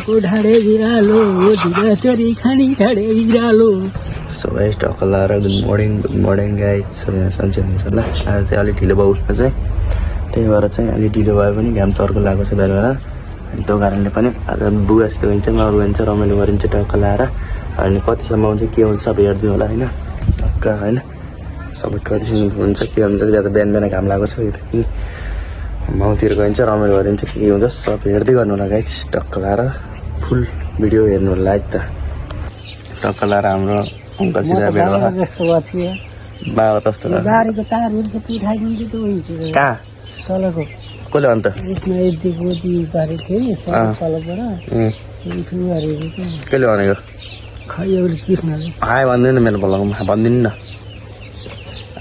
को ढाडे बिरालो ढिरा चरी खानी ढाडे बिरालो। सो गाइस टक्क लाएर गुड मर्निङ गाइस। सबै सन्चै हुनुहुन्छ होला। आज चाहिँ अलिक ढिलो भयो उठ्न चाहिँ, त्यही भएर चाहिँ अलिक ढिलो भयो पनि घाम चर्को लागेको छ बेला बेला। अनि त्यो कारणले पनि आज बुवासित गइन्छ, अरू गइन्छ, रमाइलो गरिन्छ टक्क लाएर। अनि कतिसम्म हुन्छ के हुन्छ सबै हेरिदिनु होला होइन टक्क होइन। सबै कतिसम्म हुन्छ के हुन्छ बिहान बिहान घाम लागेको छ यतादेखि माउतिर गइन्छ, रमाइलो गरिन्छ, के हुन्छ सब हेर्दै गर्नु होला गाइस। टक्क लाएर फुल भिडियो हेर्नु होला है त। टक्क लाएर हाम्रो अङ्कलसित भेट भयो। बाबा कस्तो गाडीको तारहरू चाहिँ पिठाइदिन्थ्यो त हुन्छ कहाँ तलको कसले अन्त कसले भनेको आयो भनिदिनु न मेरो भलाउमा भनिदिनु न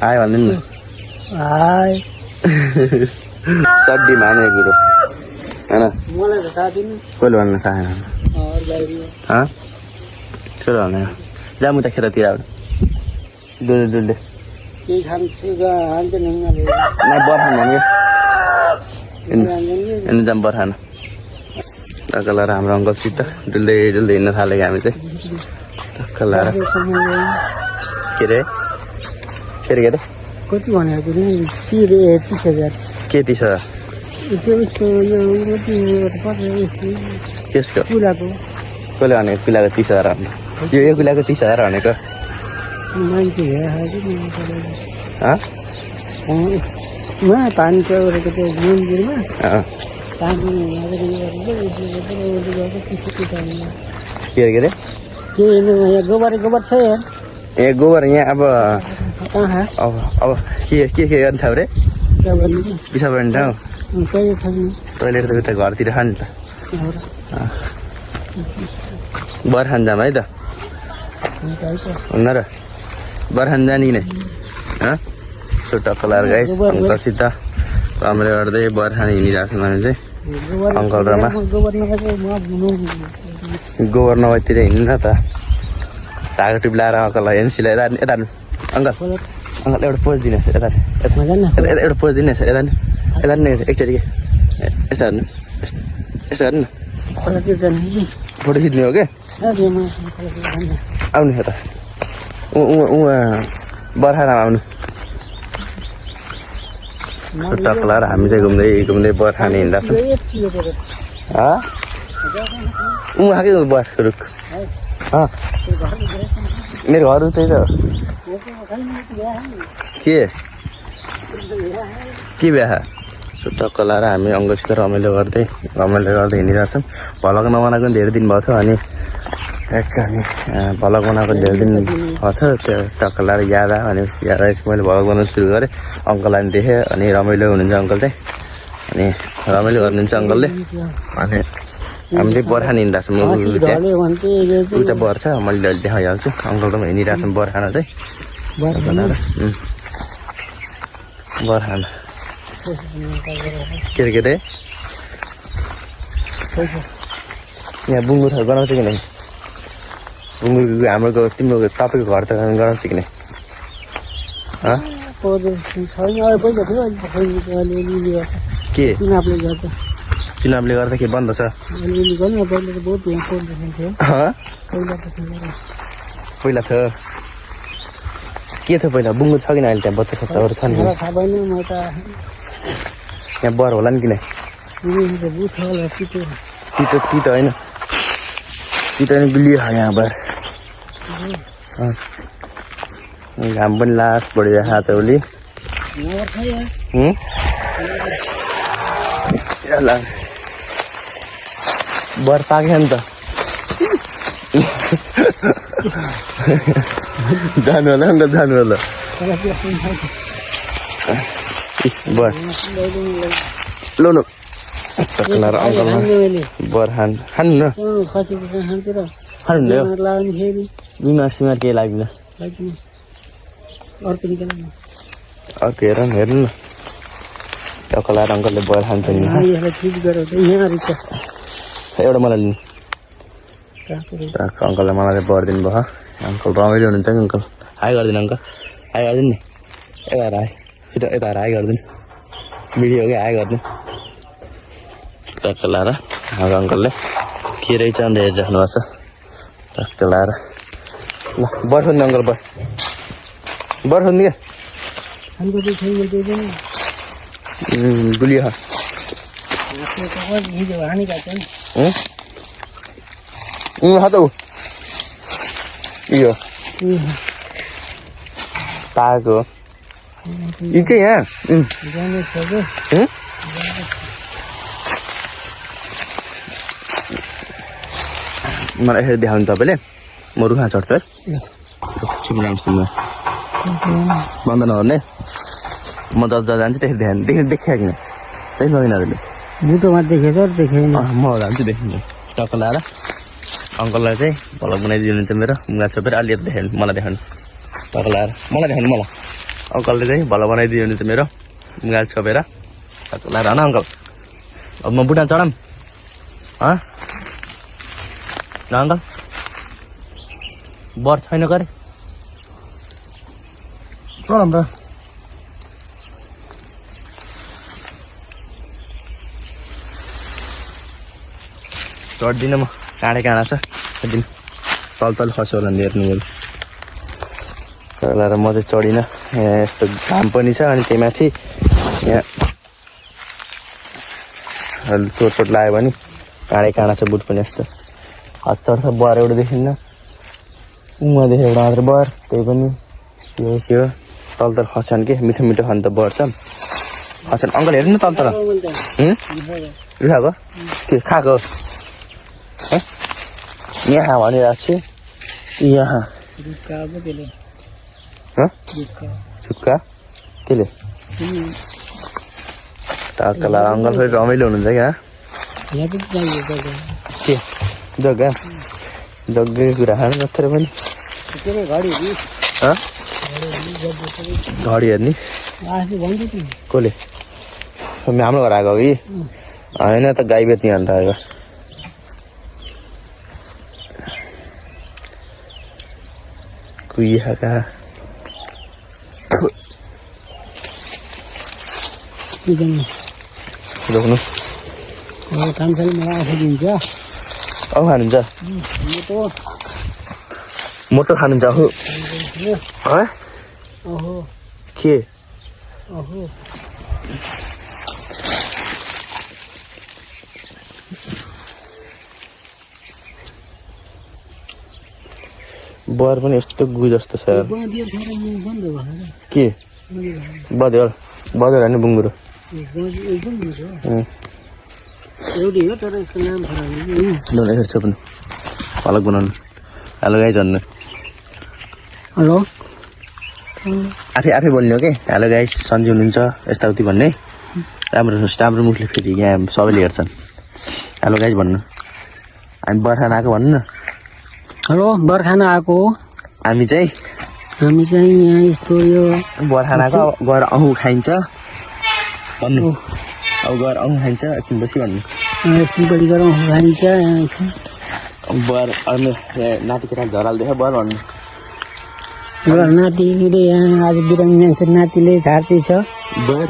आयो भनिदिनु न आय सड्डी माने कुरो होइन मलाई त थाहा थिएन कसले भन्न थाहा छैन कसले भनेको जा मुता खेततिर आउनु डुल्ले डुल्ले केही खान्छ नै बर्खान भन्यो यिनी जाम बर्खान टक्क लाएर हाम्रो अङ्कलसित डुल्दै डुल्दै हिँड्न थालेको हामी चाहिँ टक्क लाएर के अरे कति भनेको के 30,000 त्यसको कसले भनेको कुलाको 30,000 यो कुलाको 30,000 भनेको पानी के अरे गोबर छ ए गोबर यहाँ अब के गर्ने ठाउँ रे पिसाब गर्ने ठाउँ टोइलेट त उता घरतिर छ नि त बर्खान जाम है त हुन्न र बर्खान जाने कि नै सो टक्क लाएर गाइस अङ्कलसित रमाइलो गर्दै बर्खान हिँडिरहेको छ भने चाहिँ अङ्कल रमा गोबर नभएतिर हिँड्नु न त ढाका टिप लाएर अङ्कललाई एनसीलाई यता यता अङ्कल अङ्कल एउटा पोज दिनुहोस् यता एउटा पोज दिनुहोस् यता यता एकचोटि के यस्तो हेर्नु यस्तो हेर्नु न फोटो खिच्ने हो क्या आउनु यता बर्खामा आउनु टक्क लाएर हामी चाहिँ घुम्दै घुम्दै बर्खाने हिँड्दा आएकै बर्खा रुख मेरो घर त्यही त के बिहा सो टक्क लाएर हामी अङ्कलसित रमाइलो गर्दै हिँडिरहेछौँ। भ्लग नबनाएको पनि धेरै दिन भएको थियो अनि हामी भ्लग बनाएको धेरै दिन भएको थियो त्यो टक्क लाएर याद आयो अनि याद आएपछि मैले भ्लग बनाउनु सुरु गरेँ। अङ्कललाई पनि देखेँ अनि रमाइलो हुनुहुन्छ अङ्कल चाहिँ अनि रमाइलो गर्नुहुन्छ अङ्कलले अनि हामी चाहिँ बर्खा हिँडिरहेको छौँ उता बर्छ मैले अहिले देखाइहाल्छु अङ्कलकोमा हिँडिरहेको छौँ बर्खामा चाहिँ बर्खामा के अरे यहाँ बुङ्गुर गराउँछ कि नै बुङ्गुर हाम्रो तिम्रो तपाईँको घर त गराउँछ कि नै के चुनावले गर्दा के बन्द छ पहिला थियो के थियो पहिला बुङ्गुर छ कि अहिले त्यहाँ बच्चा सच्चाहरू छ नि यहाँ बर होला नि किन तितो तितो होइन तितो होइन गुलियो छ यहाँ बर घाम पनि लास्ट बढिरहेको छ उसले बर पाक्यो नि त जानु होला नि त जानु होला बर लौनु टक्क लाएर अङ्कलमा बर खानु न खानु न बिमार सिमार केही लाग्दैन अर्को हेर्नु न टक्क लाएर अङ्कलले बर खान्छ नि एउटा मलाई लिनु अङ्कलले मलाई बर दिनुभयो अङ्कल रमाइलो हुनुहुन्छ कि अङ्कल हाई गरिदिनु अङ्कल हाई गरिदिनु नि यता हाई छिटो यता हाई गरिदिनु भिडियो क्या हाई गरिदिनु टक्क लाएर हाम्रो अङ्कलले के रहेछ भनेर हेरिराख्नु भएको छ टक्क लाएर ल बर्खाउनु अङ्कल बर्खाउनु क्या गुलियो हातौ यो ताको इकै यहाँ मलाई यसरी देखाउनु तपाईँले म रुखमा चढ्छु है बन्द नगर्ने म जति जान्छु त्यसरी देखिया किन त्यही नदिन मुटोमा देखेन म जान्छु देखिनु टक्क लाएर अङ्कललाई चाहिँ भलक बनाइदिनुहुन्छ मेरो मुगा छोपेर अलि यता देखाउनु मलाई देखाउनु टक्क लाएर मलाई देखाउनु मलाई अङ्कलले चाहिँ भल बनाइदिनुहुन्छ मेरो मुगा छोपेर टक्क लाएर होइन अङ्कल अब म बुढा चढाम अङ्कल बर छैन गरे चढाम त चढ्दिनँ म काँडा छ दिन तल खस्यो होला नि हेर्नु मैले लाएर म चाहिँ चढिनँ यहाँ यस्तो घाम पनि छ अनि त्यही माथि यहाँ चोटसोट लाग्यो भने काँडा छ बुट पनि यस्तो हात चढ्छ बर एउटा देखिन्न उहाँदेखि एउटा मात्र बर त्यही पनि त्यो तल खस्छन् कि मिठो खानु त बर छ खस्छन् अङ्कल हेर्नु न तल उठाएको के खाएको यहाँ भनिरहेको छु यहाँ छुक्का केले टक्क लाएर अङ्कल फेरि रमाइलो हुनुहुन्छ क्या के जग्गा कुरा खानु जत्रो पनि घडी हेर्ने कसले हाम्रो घर आएको कि होइन त गाई बेच्ने भनेर आएको कुहिएका रोक्नु औ खानुहुन्छ मोटो खानुहुन्छ के बर पनि यस्तो गु जस्तो छ के बदेल होइन बुङ्गुरो छ पनि अलग बनाउनु हेलो गाइज भन्नु हेलो आफै बोल्ने हो कि हेलो गाइज सन्जी हुनुहुन्छ यताउति भन्ने राम्रो मुखले फेरि यहाँ सबैले हेर्छन् हेलो गाइज भन्नु हामी बर्खामा आएको भन्नु न हेलो बर्खामा आएको हामी चाहिँ यहाँ यस्तो यो बर्खामा आएको गएर अहु खाइन्छ भन्नु अब गएर अहु खाइन्छ एकछिन बसी भन्नु सिम्पली गएर अहु खाइन्छ बर नाति केटा झराल देख बर भन्नु नातिले यहाँ आज बिरामी मान्छे नातिले झार्दैछ बर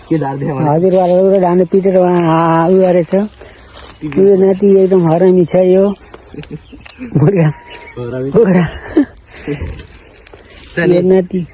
के झार्दै हजुरबाले धान पिटेर उहाँ उयो गरेछ यो नाति एकदम हरामी छ यो नाति